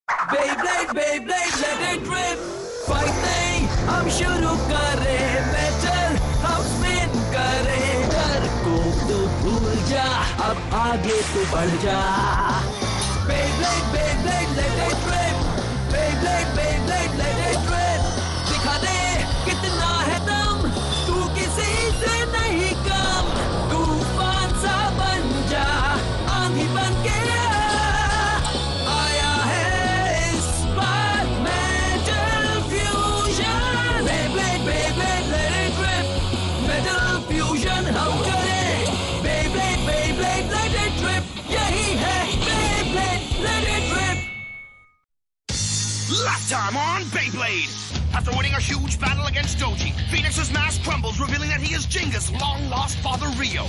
Beyblade, Beyblade, let it rip. Fight नहीं हम शुरू करें, बैटल हम स्पिन करें। डर को तो भूल जा, अब आगे तो बढ़ जा। Beyblade, Beyblade, let it rip. Beyblade, Beyblade, let it rip. दिखा दे कितना है दम, तू किसी से नहीं कम। तूफान सा बन जा, आंधी बन के आया है इस बार metal fusion. Beyblade, Beyblade, let it rip. Metal fusion हम करें। Beyblade, Beyblade, let it rip. यही है Beyblade, let it rip. Last time on Beyblade! After winning a huge battle against Doji, Phoenix's mask crumbles, revealing that he is Jinga's long-lost father, Ryo.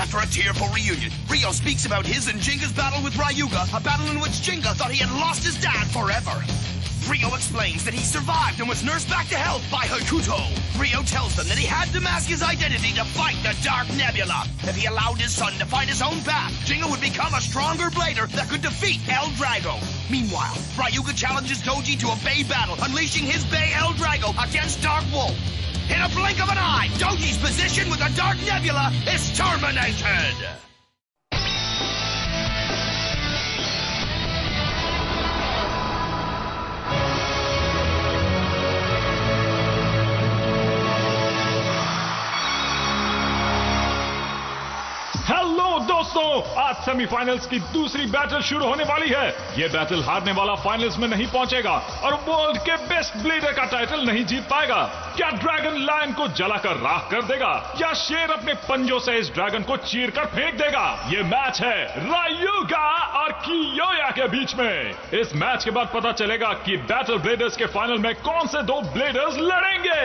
After a tearful reunion, Ryo speaks about his and Jinga's battle with Ryuga, a battle in which Jinga thought he had lost his dad forever. Ryo explains that he survived and was nursed back to health by Hakuto. Ryo tells them that he had to mask his identity to fight the Dark Nebula. If he allowed his son to find his own path, Jinga would become a stronger blader that could defeat El Drago. Meanwhile, Ryuga challenges Doji to a Bay battle, unleashing his Bay El Drago against Dark Wolf. In a blink of an eye, Doji's position with the Dark Nebula is terminated! Hello दोस्तों, आज semifinals की दूसरी battle शुरू होने वाली है। ये battle हारने वाला फाइनल्स में नहीं पहुंचेगा और वर्ल्ड के बेस्ट ब्लेडर का टाइटल नहीं जीत पाएगा। क्या ड्रैगन लायन को जलाकर राख कर देगा या शेर अपने पंजों से इस ड्रैगन को चीरकर फेंक देगा? ये मैच है रायुगा और कियोया के बीच में। इस मैच के बाद पता चलेगा कि बैटल ब्लेडर्स के फाइनल में कौन से दो ब्लेडर्स लड़ेंगे।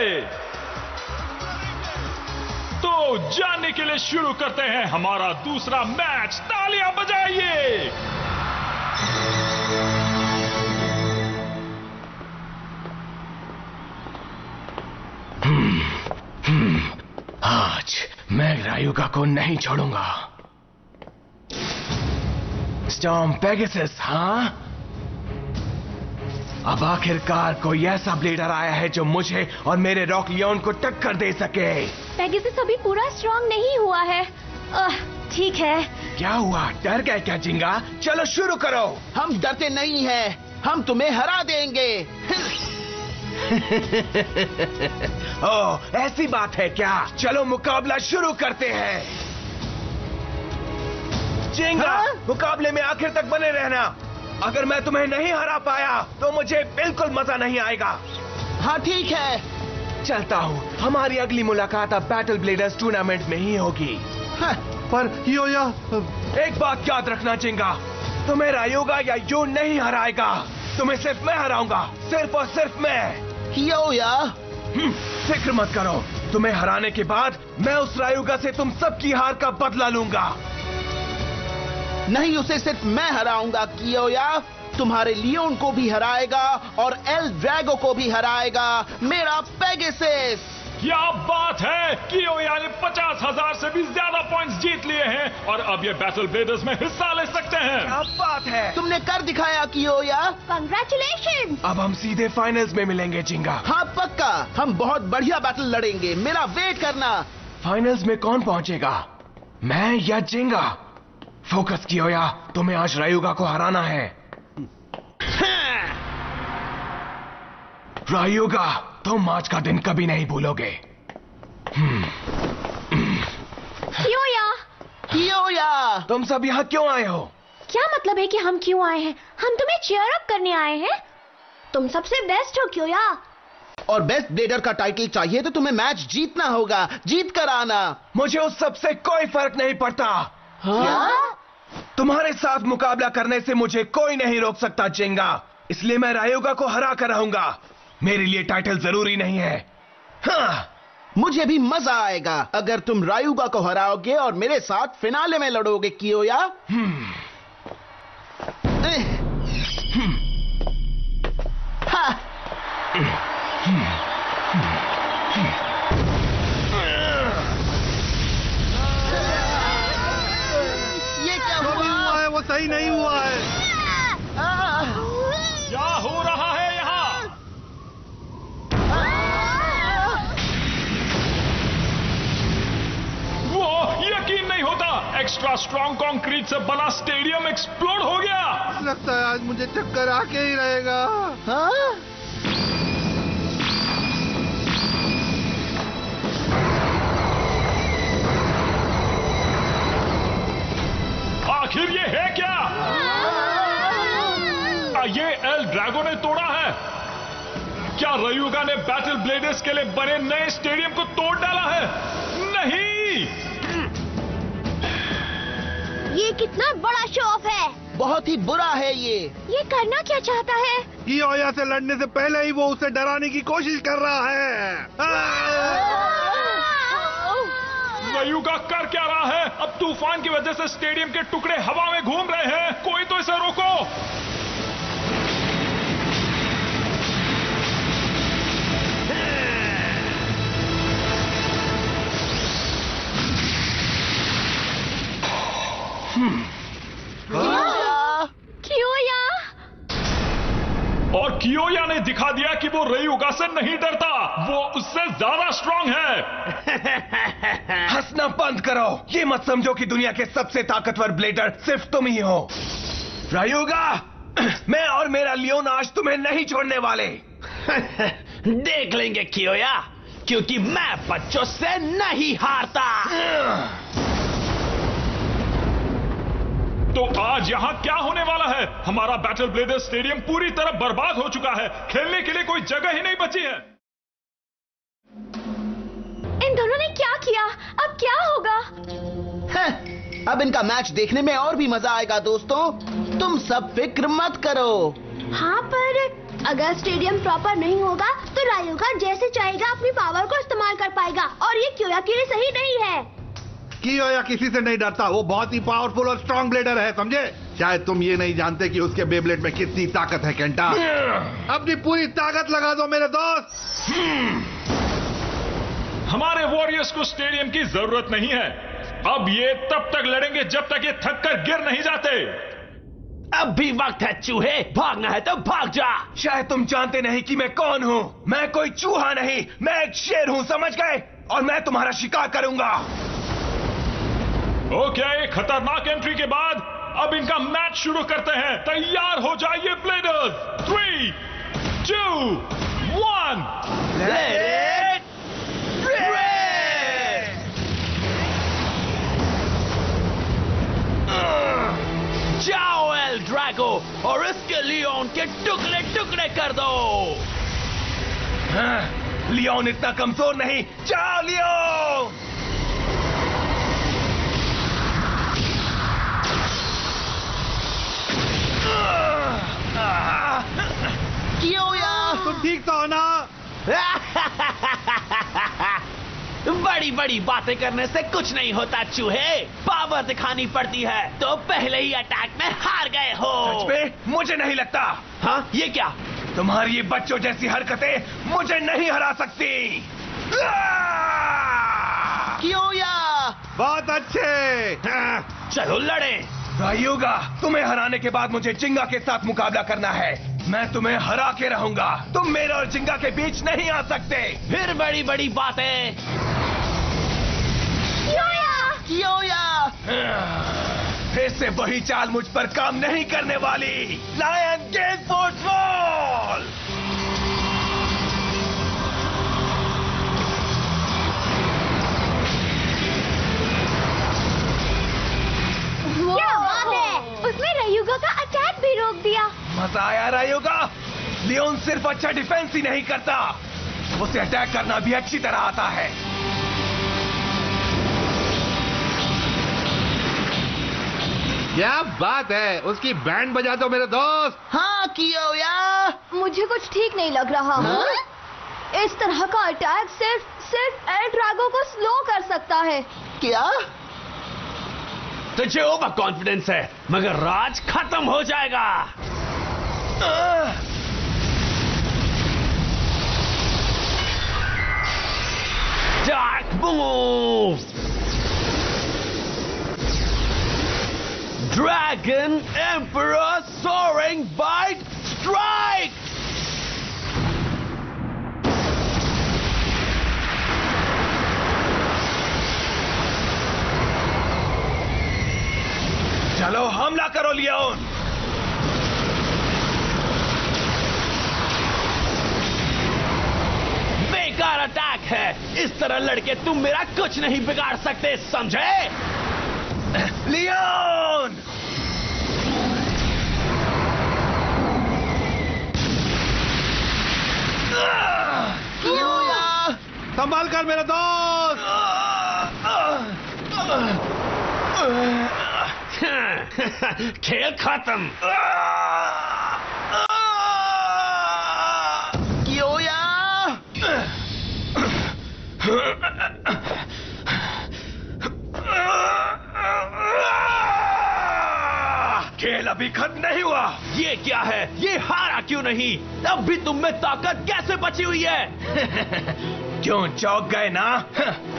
तो जानने के लिए शुरू करते हैं हमारा दूसरा मैच। तालियां बजाइए। आज मैं रायुगा को नहीं छोड़ूंगा। स्टॉर्म पेगासस, हाँ? अब आखिरकार कोई ऐसा ब्लेडर आया है जो मुझे और मेरे रॉक लियोन को टक्कर दे सके। पेगासस अभी पूरा स्ट्रांग नहीं हुआ है। ठीक है। क्या हुआ, डर गए क्या जिंगा? चलो शुरू करो। हम डरते नहीं हैं, हम तुम्हें हरा देंगे। ओह, ऐसी बात है क्या? चलो मुकाबला शुरू करते हैं। जिंगा, मुकाबले में आखिर तक बने रहना। अगर मैं तुम्हें नहीं हरा पाया तो मुझे बिल्कुल मजा नहीं आएगा। हाँ ठीक है, चलता हूँ। हमारी अगली मुलाकात अब बैटल ब्लेडर्स टूर्नामेंट में ही होगी। पर योया, एक बात याद रखना जिंगा, तुम्हें रायुगा या यू नहीं हराएगा। तुम्हें सिर्फ मैं हराऊंगा, सिर्फ और सिर्फ मैं। योया, फिक्र मत करो, तुम्हें हराने के बाद मैं उस रायुगा से तुम सबकी हार का बदला लूंगा। नहीं, उसे सिर्फ मैं हराऊंगा। कियोया तुम्हारे लियोन को भी हराएगा और एल ड्रैगो को भी हराएगा, मेरा पेगासस। क्या बात है, कियोया ने 50,000 से भी ज्यादा पॉइंट्स जीत लिए हैं और अब ये बैटल ब्लेडर्स में हिस्सा ले सकते हैं। क्या बात है, तुमने कर दिखाया कियोया। कांग्रेचुलेशन। अब हम सीधे फाइनल्स में मिलेंगे जिंगा। हाँ पक्का, हम बहुत बढ़िया बैटल लड़ेंगे, मेरा वेट करना। फाइनल्स में कौन पहुंचेगा, मैं या जिंगा? फोकस कियोया, तुम्हें आज रायुगा को हराना है। रायुगा, तुम आज का दिन कभी नहीं भूलोगे। कियोया, कियोया, तुम सब यहाँ क्यों आए हो? क्या मतलब है कि हम क्यों आए हैं? हम तुम्हें चीयर अप करने आए हैं। तुम सबसे बेस्ट हो कियोया। और बेस्ट ब्लेडर का टाइटल चाहिए तो तुम्हें मैच जीतना होगा, जीत कर आना। मुझे उस सबसे कोई फर्क नहीं पड़ता। हाँ? तुम्हारे साथ मुकाबला करने से मुझे कोई नहीं रोक सकता जिंगा, इसलिए मैं रायुगा को हरा कर रहूंगा। मेरे लिए टाइटल जरूरी नहीं है। हाँ। मुझे भी मजा आएगा अगर तुम रायुगा को हराओगे और मेरे साथ फिनाले में लड़ोगे कियोया। हाँ। ये क्या हुआ है? वो सही नहीं हुआ है। स्ट्रॉन्ग कंक्रीट से बना स्टेडियम एक्सप्लोड हो गया। लगता है आज मुझे चक्कर आके ही रहेगा। हाँ? आखिर ये है क्या? ये एल ड्रैगो ने तोड़ा है। क्या रयुगा ने बैटल ब्लेडर्स के लिए बने नए स्टेडियम को तोड़ डाला है? नहीं। ये कितना बड़ा शो ऑफ है। बहुत ही बुरा है ये करना क्या चाहता है? कियोया से लड़ने से पहले ही वो उसे डराने की कोशिश कर रहा है। रयुगा कर क्या रहा है? अब तूफान की वजह से स्टेडियम के टुकड़े हवा में घूम रहे हैं। कोई तो इसे रोको। कियोया। और कियोया ने दिखा दिया कि वो रयुगा से नहीं डरता। वो उससे ज्यादा स्ट्रांग है। हंसना बंद करो। ये मत समझो कि दुनिया के सबसे ताकतवर ब्लेडर सिर्फ तुम ही हो। रयुगा, मैं और मेरा लियोन आज तुम्हें नहीं छोड़ने वाले। देख लेंगे कियोया, क्योंकि मैं बच्चों से नहीं हारता। तो आज यहाँ क्या होने वाला है? हमारा बैटल ब्लेडर स्टेडियम पूरी तरह बर्बाद हो चुका है। खेलने के लिए कोई जगह ही नहीं बची है। इन दोनों ने क्या किया? अब क्या होगा? अब इनका मैच देखने में और भी मजा आएगा दोस्तों। तुम सब फिक्र मत करो। हाँ, पर अगर स्टेडियम प्रॉपर नहीं होगा तो रायुगा जैसे चाहेगा अपनी पावर को इस्तेमाल कर पाएगा, और ये कियोया के लिए सही नहीं है। कियोया किसी से नहीं डरता। वो बहुत ही पावरफुल और स्ट्रॉन्ग ब्लेडर है, समझे? शायद तुम ये नहीं जानते कि उसके बेब्लेड में कितनी ताकत है केंटा। अपनी पूरी ताकत लगा दो मेरे दोस्त। हमारे वॉरियर्स को स्टेडियम की जरूरत नहीं है। अब ये तब तक लड़ेंगे जब तक ये थक कर गिर नहीं जाते। अब भी वक्त है चूहे, भागना है तो भाग जा। शायद तुम जानते नहीं कि मैं कौन हूँ। मैं कोई चूहा नहीं, मैं एक शेर हूँ, समझ गए? और मैं तुम्हारा शिकार करूंगा। ओके, खतरनाक एंट्री के बाद अब इनका मैच शुरू करते हैं। तैयार हो जाइए ब्लेडर्स। 3, 2, 1 जाओ एल ड्रैगो, और इसके लियोन के टुकड़े टुकड़े कर दो। लियोन इतना कमजोर नहीं। जाओ लियोन। कियोया, तुम ठीक तो हो ना? बड़ी बड़ी बातें करने से कुछ नहीं होता चूहे, पावर दिखानी पड़ती है। तो पहले ही अटैक में हार गए हो। सच में? मुझे नहीं लगता। हाँ, ये क्या? तुम्हारी ये बच्चों जैसी हरकतें मुझे नहीं हरा सकती। कियोया, बहुत अच्छे। चलो लड़े। रायुगा, तुम्हें हराने के बाद मुझे जिंगा के साथ मुकाबला करना है। मैं तुम्हें हरा के रहूंगा। तुम मेरे और जिंगा के बीच नहीं आ सकते। फिर बड़ी बड़ी बातें। कियोया, फिर से वही चाल मुझ पर काम नहीं करने वाली। Lion get forceful. क्या बात है! उसने रयुगा का अटैक भी रोक दिया। मजा आया रायुगा। लियोन सिर्फ अच्छा डिफेंस ही नहीं करता, उसे अटैक करना भी अच्छी तरह आता है। क्या बात है, उसकी बैंड बजा दो मेरे दोस्त। हाँ कियोया। मुझे कुछ ठीक नहीं लग रहा। इस तरह का अटैक सिर्फ एल ड्रैगो को स्लो कर सकता है। क्या? तुझे ओवर कॉन्फिडेंस है, मगर राज खत्म हो जाएगा। Dark moves. Dragon Emperor Soaring Bite Strike! Leon. बेकार अटैक है। इस तरह लड़के तुम मेरा कुछ नहीं बिगाड़ सकते, समझे? लियोन! कियोया! संभाल कर मेरा दोस्त। खेल खत्म। कियोया! खेल अभी खत्म नहीं हुआ। ये क्या है? ये हारा क्यों नहीं? अब भी तुम में ताकत कैसे बची हुई है? क्यों चौंक गए ना?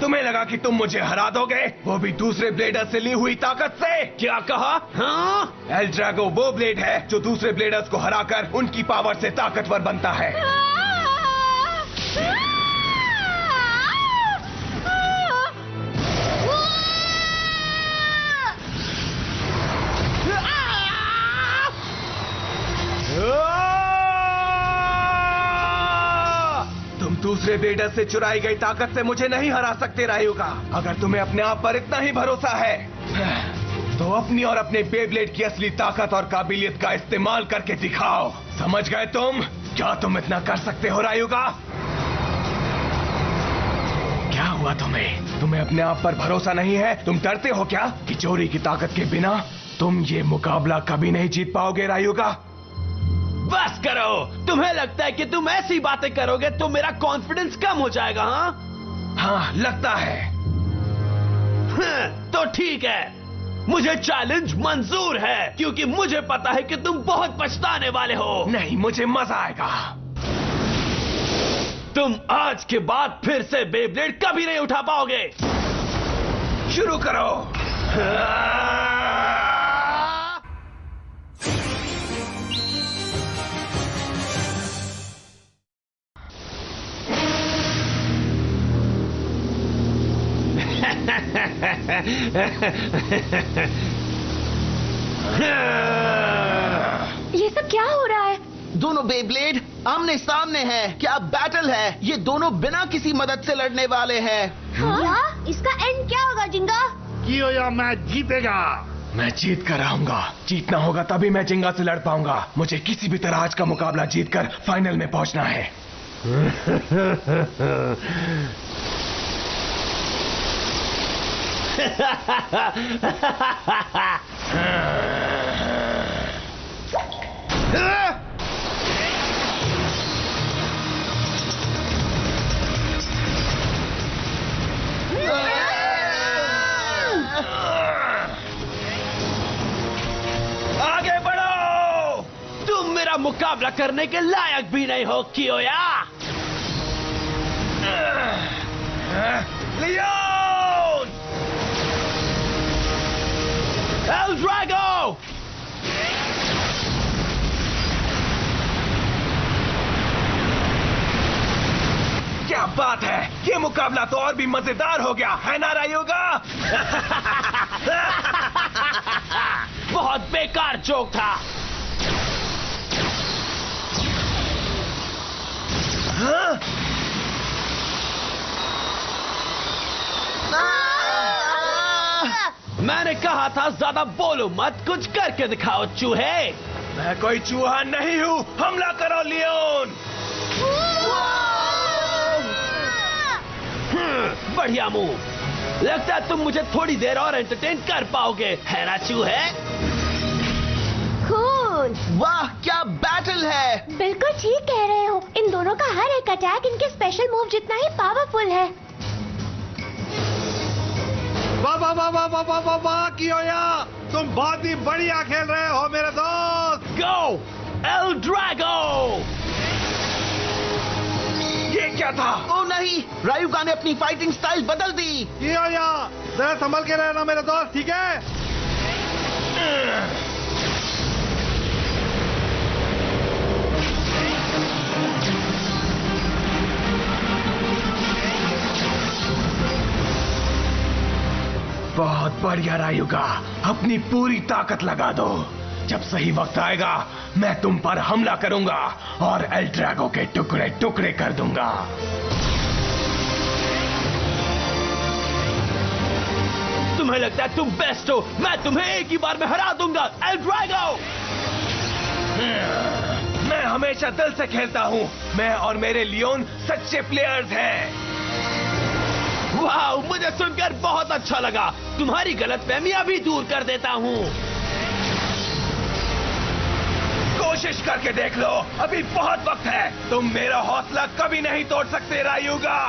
तुम्हें लगा कि तुम मुझे हरा दोगे, वो भी दूसरे ब्लेडर से ली हुई ताकत से? क्या कहा? हाँ? एल ड्रैगो वो ब्लेड है जो दूसरे ब्लेडर्स को हराकर उनकी पावर से ताकतवर बनता है। तुम दूसरे ब्लेडर से चुराई गई ताकत से मुझे नहीं हरा सकते रायुगा। अगर तुम्हें अपने आप पर इतना ही भरोसा है तो अपनी और अपने बेब्लेड की असली ताकत और काबिलियत का इस्तेमाल करके दिखाओ। समझ गए तुम? क्या तुम इतना कर सकते हो रायुगा? क्या हुआ तुम्हें? तुम्हें अपने आप पर भरोसा नहीं है? तुम डरते हो क्या कि चोरी की ताकत के बिना तुम ये मुकाबला कभी नहीं जीत पाओगे रायुगा? बस करो। तुम्हें लगता है कि तुम ऐसी बातें करोगे तो मेरा कॉन्फिडेंस कम हो जाएगा? हाँ लगता है। तो ठीक है, मुझे चैलेंज मंजूर है, क्योंकि मुझे पता है कि तुम बहुत पछताने वाले हो। नहीं, मुझे मजा आएगा। तुम आज के बाद फिर से बेब्लेड कभी नहीं उठा पाओगे। शुरू करो। ये सब क्या हो रहा है? दोनों बेब्लेड आमने सामने हैं। क्या बैटल है? ये दोनों बिना किसी मदद से लड़ने वाले हैं। हाँ? इसका एंड क्या होगा जिंगा? कियोया मैच जीतेगा। मैं जीत कर आऊंगा। जीतना होगा तभी मैं जिंगा से लड़ पाऊंगा। मुझे किसी भी तरह आज का मुकाबला जीतकर फाइनल में पहुंचना है। आगे बढ़ो। तुम मेरा मुकाबला करने के लायक भी नहीं हो कियोया। लियोन! L Drago! क्या बात है! ये मुकाबला तो और भी मजेदार हो गया है ना रायुगा? बहुत बेकार जोक था। हाँ? मैंने कहा था ज्यादा बोलो मत, कुछ करके दिखाओ चूहे। मैं कोई चूहा नहीं हूँ। हमला करो लियोन! बढ़िया मूव। लगता है तुम मुझे थोड़ी देर और एंटरटेन कर पाओगे, है ना चूहे? कूल। वाह क्या बैटल है। बिल्कुल ठीक कह रहे हो। इन दोनों का हर एक अटैक इनके स्पेशल मूव जितना ही पावरफुल है। वाह वाह वाह वाह वाह वाह वाह वाह कियोया, तुम बहुत ही बढ़िया खेल रहे हो मेरे दोस्त। गो एल ड्रैगो! ये क्या था? ओ नहीं, रायुगा ने अपनी फाइटिंग स्टाइल बदल दी। कियोया जरा संभल के रहना मेरे दोस्त, ठीक है? बहुत बढ़िया रायुगा, अपनी पूरी ताकत लगा दो। जब सही वक्त आएगा मैं तुम पर हमला करूंगा और एल ड्रैगो के टुकड़े टुकड़े कर दूंगा। तुम्हें लगता है तुम बेस्ट हो? मैं तुम्हें एक ही बार में हरा दूंगा एल ड्रैगो। मैं हमेशा दिल से खेलता हूं। मैं और मेरे लियोन सच्चे प्लेयर्स हैं। वाह, मुझे सुनकर बहुत अच्छा लगा। तुम्हारी गलतफहमियां भी दूर कर देता हूं। कोशिश करके देख लो, अभी बहुत वक्त है। तुम मेरा हौसला कभी नहीं तोड़ सकते रायुगा।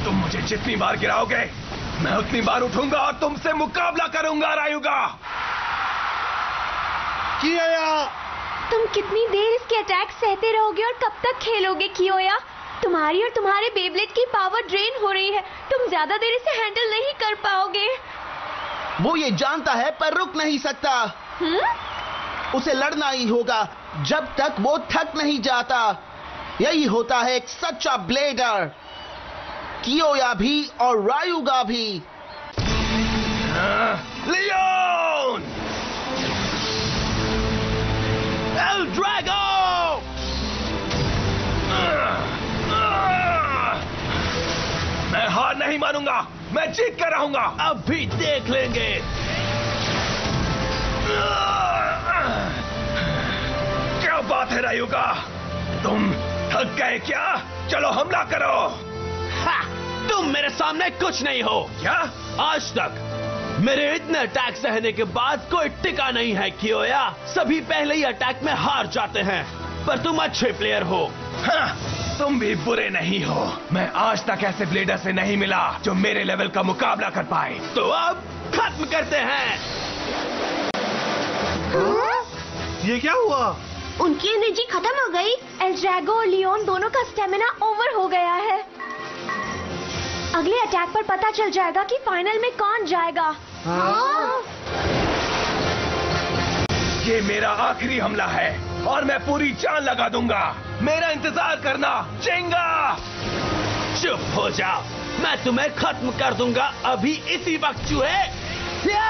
तुम मुझे जितनी बार गिराओगे मैं उतनी बार उठूंगा और तुमसे मुकाबला करूंगा रायुगा। कियोया, तुम कितनी देर इसके अटैक सहते रहोगे और कब तक खेलोगे कियोया? तुम्हारी और तुम्हारे बेब्लेड की पावर ड्रेन हो रही है। तुम ज्यादा देर इसे हैंडल नहीं कर पाओगे। वो ये जानता है पर रुक नहीं सकता। उसे लड़ना ही होगा जब तक वो थक नहीं जाता। यही होता है एक सच्चा ब्लेडर। कियोया भी और रायुगा भी। लियोन! L Drago! मैं हार नहीं मानूंगा। मैं जीत कर रहूंगा। अब भी देख लेंगे। क्या बात है रायुगा, तुम थक गए क्या? चलो हमला करो। हा, तुम मेरे सामने कुछ नहीं हो। क्या? आज तक मेरे इतने अटैक सहने के बाद कोई टिका नहीं है कियोया। सभी पहले ही अटैक में हार जाते हैं। पर तुम अच्छे प्लेयर हो। हाँ, तुम भी बुरे नहीं हो। मैं आज तक ऐसे ब्लेडर से नहीं मिला जो मेरे लेवल का मुकाबला कर पाए। तो अब खत्म करते हैं। ये क्या हुआ? उनकी एनर्जी खत्म हो गई। एल ड्रैगो और लियोन दोनों का स्टेमिना ओवर हो गया है। अगले अटैक पर पता चल जाएगा कि फाइनल में कौन जाएगा। ये मेरा आखिरी हमला है और मैं पूरी जान लगा दूंगा। मेरा इंतजार करना, जिंगा। चुप हो जाओ, मैं तुम्हें खत्म कर दूंगा अभी इसी वक्त चूहे। क्या?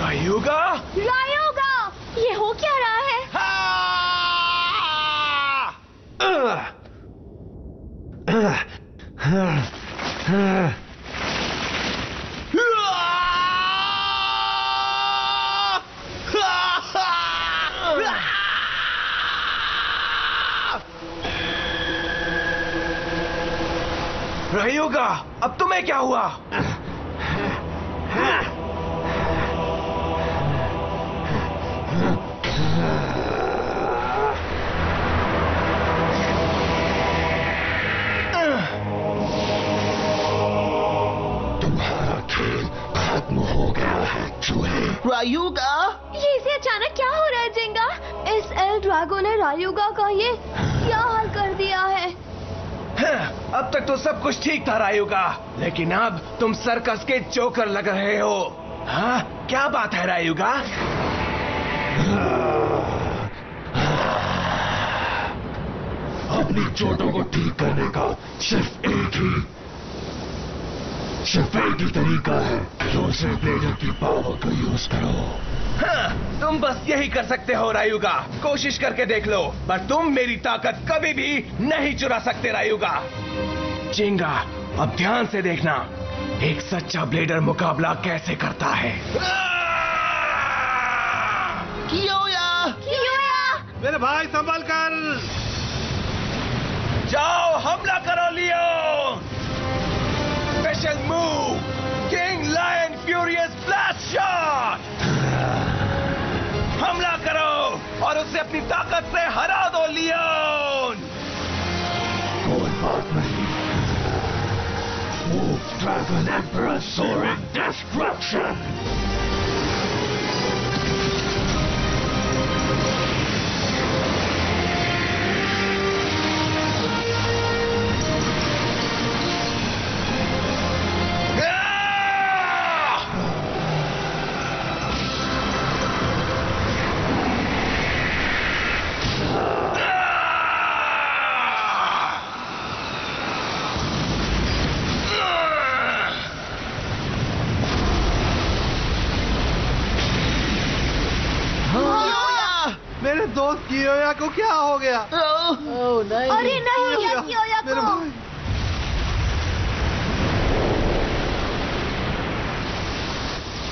रायुगा? रायुगा, ये हो क्या रहा है? रायुगा, अब तुम्हें क्या हुआ? तुम्हारा खेल खत्म हो गया है चूहे। रायुगा, ये इसे अचानक क्या हो रहा है जिंगा? इस एल ड्रैगो ने रायुगा का ये क्या हाल कर दिया है? अब तक तो सब कुछ ठीक था रायुगा, लेकिन अब तुम सर्कस के जोकर लग रहे हो। हाँ, क्या बात है रायुगा? अपनी चोटों को ठीक करने का सिर्फ एक ही तरीका है। दूसरे ब्लेडर की पावर को यूज करो। हाँ, तुम बस यही कर सकते हो रायुगा। कोशिश करके देख लो, पर तुम मेरी ताकत कभी भी नहीं चुरा सकते रायुगा। जिंगा, अब ध्यान से देखना, एक सच्चा ब्लेडर मुकाबला कैसे करता है। कियोया! कियोया! मेरे भाई संभल कर। जाओ हमला करो Leo. Special move, king lion furious blast shot. हमला करो और उसे अपनी ताकत से हरा दो लियोन। कोई बात नहीं, वो Dragon Emperor soaring destruction. मेरे दोस्त कियोया को क्या हो गया? नहीं। अरे नहीं कियोया को।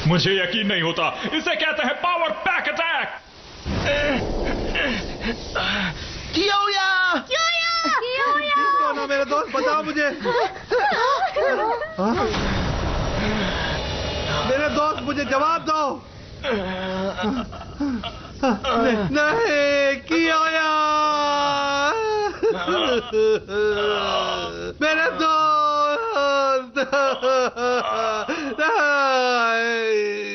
मुझे यकीन नहीं होता, इसे कहते हैं पावर पैक अटैक। कियोया! कौन है मेरे दोस्त, बताओ मुझे। मेरे दोस्त मुझे जवाब दो। नहीं कियोया, मेरे दोस्त नहीं।